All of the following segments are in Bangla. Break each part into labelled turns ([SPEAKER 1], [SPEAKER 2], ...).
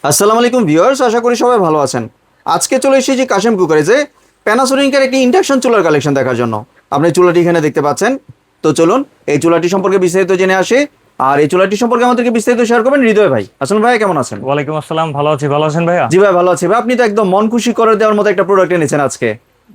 [SPEAKER 1] আসসালামু আলাইকুম ভিউয়ার্স, আশা করি সবাই ভালো আছেন। আজকে চলে এসেছি কাশেম কুকারিজে প্যানাসোনিকের একটি ইন্ডাকশন চুলার কালেকশন দেখার জন্য। আপনি চুলাটি এখানে দেখতে পাচ্ছেন। তো চলুন এই চুলাটি সম্পর্কে বিস্তারিত জেনে আসি। আর এই চুলাটি সম্পর্কে আমাদেরকে বিস্তারিত শেয়ার করবেন হৃদয় ভাই। আসলে ভাই কেমন আছেন?
[SPEAKER 2] ওয়ালাইকুম আসসালাম, ভালো আছি। ভালো আছেন ভাইয়া?
[SPEAKER 1] জি ভাই ভালো আছি ভাই। আপনি তো একদম মন খুশি করে দেওয়ার মতো একটা প্রোডাক্ট এনেছেন আজকে।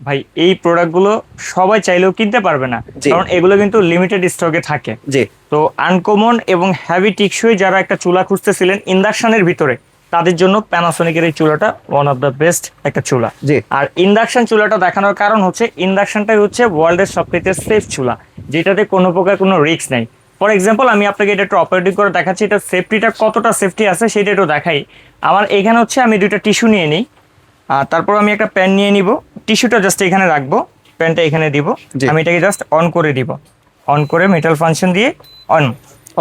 [SPEAKER 2] ভাই এই প্রোডাক্টগুলো সবাই চাইলেও কিনতে পারবে না,
[SPEAKER 1] জি।
[SPEAKER 2] কারণ এগুলো কিন্তু লিমিটেড স্টকে থাকে।
[SPEAKER 1] জি
[SPEAKER 2] তো আনকমন এবং হেভি টিকসই যারা একটা চুলা খুঁজতেছিলেন ইন্ডাকশনের ভিতরে, তাদের জন্য প্যানাসোনিকের এই চুলাটা ওয়ান অফ দ্য বেস্ট একটা চুলা।
[SPEAKER 1] জি
[SPEAKER 2] আর ইন্ডাকশন চুলাটা দেখানোর কারণ হচ্ছে ইন্ডাকশনটাই হচ্ছে ওয়ার্ল্ডের সবথেকে সেফ চুলা, যেটাতে কোনো প্রকার কোনো রিস্ক নাই। ফর এক্সাম্পল আমি আপনাকে এটা একটু অপারেটিং করে দেখাচ্ছি, এটা সেফটিটা কতটা সেফটি আছে সেটা একটু দেখাই। আমার এখানে হচ্ছে আমি দুইটা টিস্যু নিয়ে নিই, আর তারপর আমি একটা প্যান নিয়ে নিব, টিস্যুটা জাস্ট এখানে রাখবো, প্যানটা এখানে দিব,
[SPEAKER 1] জি।
[SPEAKER 2] আমি এটাকে জাস্ট অন করে দিব, অন করে মেটাল ফাংশন দিয়ে অন।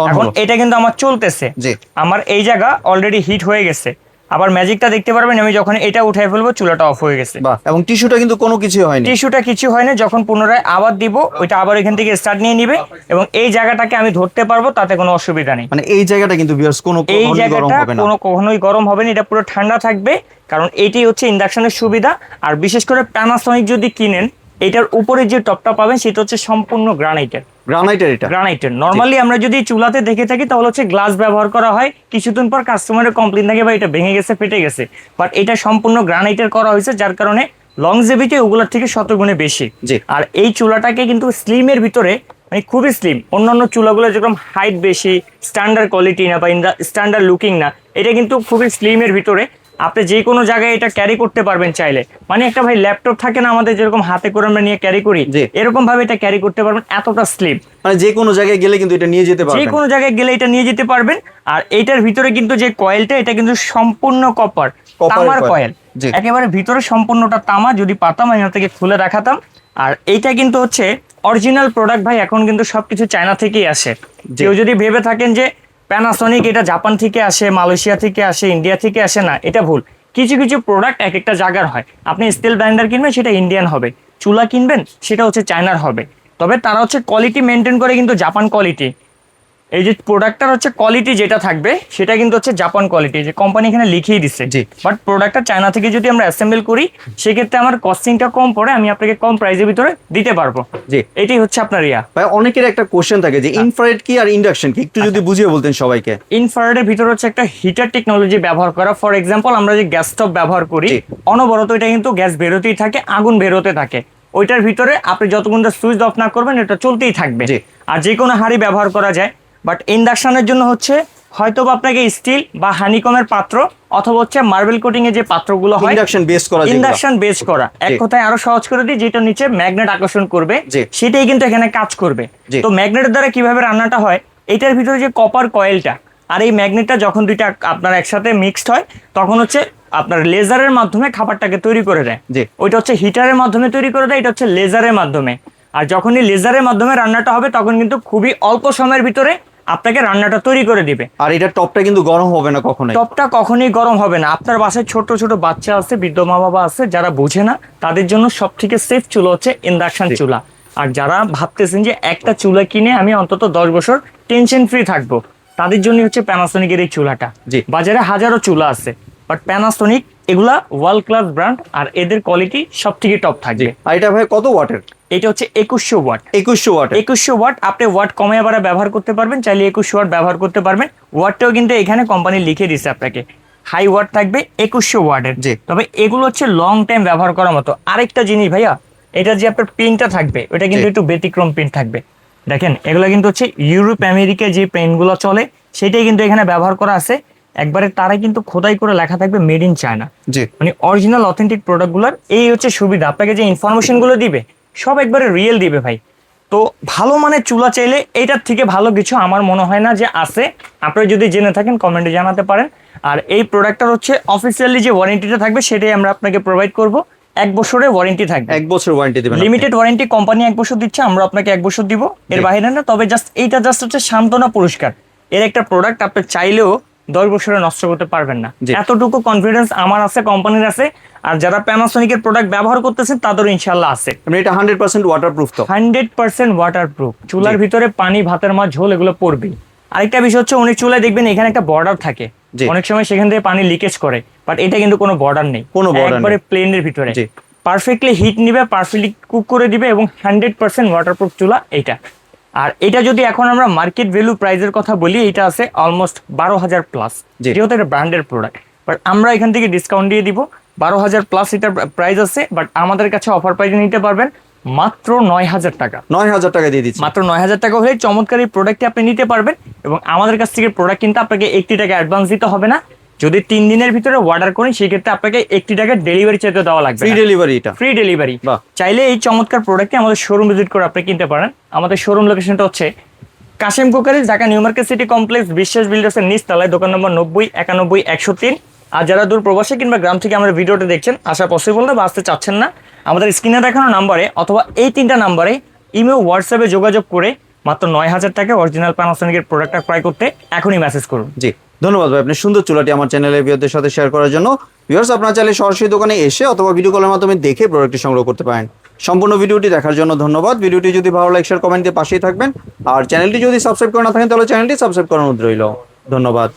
[SPEAKER 1] On
[SPEAKER 2] এখন
[SPEAKER 1] হলো।
[SPEAKER 2] এটা কিন্তু আমার চলতেছে,
[SPEAKER 1] জি।
[SPEAKER 2] আমার এই জায়গা অলরেডি হিট হয়ে গেছে। আবার ম্যাজিকটা দেখতে পারবেন, আমি যখন এটা উঠাই ফেলবো চুলাটা অফ হয়ে গেছে।
[SPEAKER 1] বাহ, এবং টিস্যুটা কিন্তু কোনো কিছু হয়নি।
[SPEAKER 2] টিস্যুটা কিছু হয় না, যখন পুনরায় আবার দিব ওইটা আবার এখান থেকে স্টার্ট নিয়ে নিবে, এবং এই জায়গাটাকে আমি ধরতে পারবো, তাতে কোনো অসুবিধা নেই।
[SPEAKER 1] মানে এই জায়গাটা কিন্তু ভিউয়ার্স কোনো
[SPEAKER 2] এই
[SPEAKER 1] কখনোই গরম
[SPEAKER 2] জায়গাটা
[SPEAKER 1] হবে না।
[SPEAKER 2] কোনো কখনোই গরম হবে না, এটা পুরো ঠান্ডা থাকবে, কারণ এইটাই হচ্ছে ইন্ডাকশনের সুবিধা। আর বিশেষ করে প্যানাসোনিক যদি কিনেন, এটার উপরে যে টপটা পাবেন সেটা হচ্ছে সম্পূর্ণ গ্রানাইটের।
[SPEAKER 1] গ্রানাইটের এটা।
[SPEAKER 2] গ্রানাইটের নরমালি আমরা যদি চুলাতে দেখে থাকি তাহলে হচ্ছে গ্লাস ব্যবহার করা হয়, কিছুদিন পর কাস্টমারের কমপ্লেন থাকে বা এটা ভেঙে গেছে, ফেটে গেছে, বাট এটা সম্পূর্ণ গ্রানাইটের করা হয়েছে, যার কারণে লংজেভিটি ওগুলোর থেকে 100 গুণে বেশি।
[SPEAKER 1] জি।
[SPEAKER 2] আর এই চুলাটাকে কিন্তু স্লিমের ভিতরে, মানে খুবই স্লিম, অন্যান্য চুলাগুলো যেরকম হাইট বেশি, স্ট্যান্ডার্ড কোয়ালিটি না বা স্ট্যান্ডার্ড লুকিং না, এটা কিন্তু খুবই স্লিমের ভিতরে। আপনি যে কোনো জায়গায় এটা ক্যারি করতে পারবেন চাইলে, মানে একটা ভাই ল্যাপটপ থাকে না আমাদের, যেরকম হাতে করে আমরা নিয়ে ক্যারি করি,
[SPEAKER 1] জি।
[SPEAKER 2] এরকম ভাবে এটা ক্যারি করতে পারবেন, এতটা স্লিম।
[SPEAKER 1] মানে যে কোনো জায়গায় গেলে কিন্তু এটা নিয়ে যেতে
[SPEAKER 2] যে
[SPEAKER 1] পারবেন।
[SPEAKER 2] কোনো জায়গায় গেলে এটা নিয়ে যেতে পারবেন। আর এইটার ভিতরে কিন্তু যে কয়েলটা, এটা কিন্তু সম্পূর্ণ কপার,
[SPEAKER 1] Copper
[SPEAKER 2] তামার
[SPEAKER 1] coil।
[SPEAKER 2] কয়েল,
[SPEAKER 1] জি।
[SPEAKER 2] একেবারে ভিতরে সম্পূর্ণটা তামা। যদি পাতাম আমি থেকে খুলে দেখাতাম। আর এইটা কিন্তু হচ্ছে অরিজিনাল প্রোডাক্ট ভাই, এখন কিন্তু সবকিছু চায়না থেকেই আসে।
[SPEAKER 1] জি।
[SPEAKER 2] কেউ যদি ভেবে থাকেন যে প্যানাসোনিক এটা জাপান থেকে আসে, মালয়েশিয়া থেকে আসে, ইন্ডিয়া থেকে আসে, না, এটা ভুল। কিছু কিছু প্রোডাক্ট এক একটা জায়গার হয়। আপনি স্টিল ব্লেন্ডার কিনবেন, সেটা ইন্ডিয়ান হবে। চুলা কিনবেন, সেটা হচ্ছে চায়নার হবে। তবে তারা হচ্ছে কোয়ালিটি মেনটেন করে, কিন্তু জাপান কোয়ালিটি। এই যে প্রোডাক্টটার হচ্ছে কোয়ালিটি যেটা থাকবে, সেটা কিন্তু হচ্ছে জাপান কোয়ালিটি, যে কোম্পানি এখানে লিখিয়ে দিচ্ছে।
[SPEAKER 1] জি।
[SPEAKER 2] বাট প্রোডাক্টটা চায়না থেকে যদি আমরা অ্যাসেম্বল করি, সেক্ষেত্রে আমার কস্টিংটা কম পড়ে, আমি আপনাকে কম প্রাইসের ভিতরে দিতে পারবো।
[SPEAKER 1] জি।
[SPEAKER 2] এটাই হচ্ছে আপনার ইয়া।
[SPEAKER 1] ভাই অনেকের একটা কোশ্চেন থাকে যে ইনফ্রারেড কি আর ইন্ডাকশন কি, একটু যদি বুঝিয়ে বলতেন সবাইকে।
[SPEAKER 2] ইনফ্রারেডের ভিতরে হচ্ছে একটা হিটার টেকনোলজি ব্যবহার করা। ফর এক্সাম্পল আমরা যে গ্যাস স্টোভ ব্যবহার করি,
[SPEAKER 1] জি।
[SPEAKER 2] অনবরত এটা কিন্তু গ্যাস বেরোতেই থাকে, আগুন বেরোতে থাকে। ওইটার ভিতরে আপনি যতক্ষণ সুইচ অফ না করবেন, এটা চলতেই থাকবে।
[SPEAKER 1] জি।
[SPEAKER 2] আর যে কোনো হাঁড়ি ব্যবহার করা যায়। বাট ইন্ডাকশনের জন্য হচ্ছে হয়তো বা আপনাকে স্টিল বা হানিকমের পাত্র, অথবা হচ্ছে মার্বেল কোটিং এর যে পাত্রগুলো হয়,
[SPEAKER 1] ইন্ডাকশন বেস করা যেগুলো।
[SPEAKER 2] ইন্ডাকশন বেস করা। এক
[SPEAKER 1] জি।
[SPEAKER 2] কথায় আরো সহজ করে দিই, যেটা নিচে ম্যাগনেট আকর্ষণ করবে,
[SPEAKER 1] জি।
[SPEAKER 2] সেটাই কিন্তু এখানে কাজ করবে।
[SPEAKER 1] জি।
[SPEAKER 2] তো ম্যাগনেটের দ্বারা কিভাবে রান্নাটা হয়, এটার ভিতরে যে কপার কয়েলটা আর এই ম্যাগনেটটা যখন দুইটা আপনার একসাথে মিক্সড হয়, তখন হচ্ছে আপনার লেজারের মাধ্যমে খাবারটাকে তৈরি করে দেয়।
[SPEAKER 1] জি।
[SPEAKER 2] ওইটা হচ্ছে হিটারের মাধ্যমে তৈরি করে দেয়, এটা হচ্ছে লেজারের মাধ্যমে। আর যখনই লেজারের মাধ্যমে রান্নাটা হবে, তখন কিন্তু খুবই অল্প সময়ের ভিতরে আপনাকে রান্নাটা তৈরি করে দিবে।
[SPEAKER 1] আর এটা টপটা কিন্তু গরম হবে না কখনোই।
[SPEAKER 2] টপটা কখনোই গরম হবে না। আপনার বাসায় ছোট ছোট বাচ্চা আছে, বৃদ্ধ মা বাবা আছে, যারা বোঝে না, তাদের জন্য সব থেকে সেফ চুলা হচ্ছে ইন্ডাকশন
[SPEAKER 1] জি।
[SPEAKER 2] চুলা। আর যারা ভাবতেছেন যে একটা চুলা কিনে আমি অন্তত 10 বছর টেনশন ফ্রি থাকবো, তাদের জন্য হচ্ছে প্যানাসোনিকের এই চুলাটা।
[SPEAKER 1] জি।
[SPEAKER 2] বাজারে হাজারো চুলা আছে, বাট প্যানাসোনিক এগুলা ওয়ার্ল্ড ক্লাস ব্র্যান্ড, আর এদের কোয়ালিটি সব থেকে টপ থাকবে।
[SPEAKER 1] আর এটা ভাই কত ওয়াটের?
[SPEAKER 2] এটা হচ্ছে 2100 ওয়াট।
[SPEAKER 1] 2100 ওয়াটের।
[SPEAKER 2] 2100 ওয়াট। আপনি ওয়াট কমে আবার ব্যবহার করতে পারবেন, চাইলে 2100 ওয়াট ব্যবহার করতে পারবেন। ওয়াটটাও কিন্তু এখানে কোম্পানি লিখে দিচ্ছে আপনাকে, হাই ওয়াট থাকবে 2100 ওয়াটের।
[SPEAKER 1] জি।
[SPEAKER 2] তবে এগুলো হচ্ছে লং টাইম ব্যবহার করার মতো। আরেকটা জিনিস ভাইয়া, এটা যে আপনার পিনটা থাকবে, ওটা কিন্তু
[SPEAKER 1] জি।
[SPEAKER 2] একটু ব্যতিক্রম পিন থাকবে। দেখেন, এগুলো কিন্তু হচ্ছে ইউরোপ আমেরিকায় যে পেনগুলো চলে, সেটাই কিন্তু এখানে ব্যবহার করা আছে। একবারে তারা কিন্তু খোদাই করে লেখা থাকবে মেড ইন চায়না,
[SPEAKER 1] জি।
[SPEAKER 2] মানে অরিজিনাল অথেন্টিক প্রোডাক্টগুলোর। এই হচ্ছে সুবিধা, আপনাকে যে ইনফরমেশনগুলো দিবে সব একবারে রিয়েল দিবে ভাই। তো ভালো মানের চুলা চাইলে এইটার থেকে ভালো কিছু আমার মনে হয় না যে আছে। আপনারা যদি জেনে থাকেন কমেন্টে জানাতে পারেন। আর এই প্রোডাক্টটার হচ্ছে অফিসিয়ালি যে ওয়ারেন্টিটা থাকবে, সেটাই আমরা আপনাকে প্রোভাইড করব। 1 বছরের ওয়ারেন্টি থাকবে,
[SPEAKER 1] 1 বছর ওয়ারেন্টি দিবেন।
[SPEAKER 2] Limited warranty. কোম্পানি 1 বছর দিচ্ছে, আমরা আপনাকে 1 বছর দিব, এর
[SPEAKER 1] জি।
[SPEAKER 2] বাইরে না। তবে জাস্ট এইটা জাস্ট হচ্ছে সান্ত্বনা পুরস্কার। এর একটা প্রোডাক্ট আপনি চাইলেও 10 বছরে নষ্ট করতে পারবেন না,
[SPEAKER 1] জি।
[SPEAKER 2] এতটুকু কনফিডেন্স আমার আছে, কোম্পানির আছে। আর যারা প্যানাসোনিকের প্রোডাক্ট ব্যবহার করতেছেন, তাদেরও ইনশাল্লাহ আছে।
[SPEAKER 1] মানে এটা 100% ওয়াটারপ্রুফ তো?
[SPEAKER 2] 100% ওয়াটারপ্রুফ। চুলার
[SPEAKER 1] জি।
[SPEAKER 2] ভিতরে পানি, ভাতের মাছ, ঝোল এগুলো পড়বেই। আরেকটা বিষয় হচ্ছে, অনেক চুলায় দেখবেন এখানে একটা বর্ডার থাকে,
[SPEAKER 1] জি।
[SPEAKER 2] অনেক সময় সেখান থেকে পানি লিকেজ করে, বাট এটা কিন্তু কোনো বর্ডার নেই,
[SPEAKER 1] কোনো border
[SPEAKER 2] একবারে
[SPEAKER 1] নেই।
[SPEAKER 2] প্লেনের ভিতরে
[SPEAKER 1] জি।
[SPEAKER 2] পারফেক্টলি হিট নিবে, পারফেক্টলি কুক করে দিবে এবং 100% ওয়াটারপ্রুফ চুলা এটা। আর এটা যদি এখন আমরা মার্কেট ভ্যালু প্রাইসের কথা বলি, এটা আছে অলমোস্ট 12,000 প্লাস,
[SPEAKER 1] জি।
[SPEAKER 2] যেহেতু এটা ব্র্যান্ডের প্রোডাক্ট। বাট আমরা এখান থেকে ডিসকাউন্ট দিয়ে দিব, 12,000 প্লাস এটার প্রাইস আছে, বাট আমাদের কাছে অফার প্রাইসে নিতে পারবেন মাত্র 9,000 টাকা।
[SPEAKER 1] 9,000 টাকা দিয়ে দিচ্ছি।
[SPEAKER 2] মাত্র 9,000 টাকা হলে চমৎকার এই প্রোডাক্টটি আপনি নিতে পারবেন। এবং আমাদের কাছ থেকে প্রোডাক্ট কিনতে আপনাকে 1 টাকা অ্যাডভান্স দিতে হবে না। যদি 3 দিনের ভিতরে অর্ডার করেন সেক্ষেত্রে আপনাকে 1 টাকা ডেলিভারি চার্জ দেওয়া লাগবে।
[SPEAKER 1] ফ্রি ডেলিভারি এটা।
[SPEAKER 2] Free delivery.
[SPEAKER 1] বাহ।
[SPEAKER 2] চাইলে এই চমৎকার প্রোডাক্টটি আমাদের শোরুম ভিজিট করে আপনি কিনতে পারেন। আমাদের শোরুম লোকেশনটা হচ্ছে Kashem cookery, Dhaka new market city complex, বিশ্বাস বিল্ডার্সের নিচতলায়, দোকান নম্বর 90 91 103। আর যারা দূর প্রবাসী কিংবা গ্রাম থেকে আমাদের ভিডিওটা দেখছেন, আসা পসিবল না বা আসতে চাচ্ছেন না, আমাদের স্ক্রিনে দেখানো নাম্বারে অথবা এই 3টা নাম্বারে ইমেল হোয়াটসঅ্যাপে যোগাযোগ করে মাত্র 9,000 টাকা অরিজিনাল প্যানাসোনিকের প্রোডাক্টটা ক্রয় করতে এখনই মেসেজ করুন।
[SPEAKER 1] জি, ধন্যবাদ ভাই আপনি সুন্দর চুলাটি আমার চ্যানেলের ভিউয়ারদের সাথে শেয়ার করার জন্য। ভিউয়ার্স, আপনারা চাইলে সরাসরি দোকানে এসে অথবা ভিডিও কলের মাধ্যমে দেখে প্রোডাক্টটি সংগ্রহ করতে পারেন। সম্পূর্ণ ভিডিওটি দেখার জন্য ধন্যবাদ। ভিডিওটি যদি ভালো লাগে শেয়ার কমেন্ট দিয়ে পাশেই থাকবেন। আর চ্যানেলটি যদি সাবস্ক্রাইব করে না থাকেন তাহলে চ্যানেলটি সাবস্ক্রাইব করার অনুরোধ রইল। ধন্যবাদ।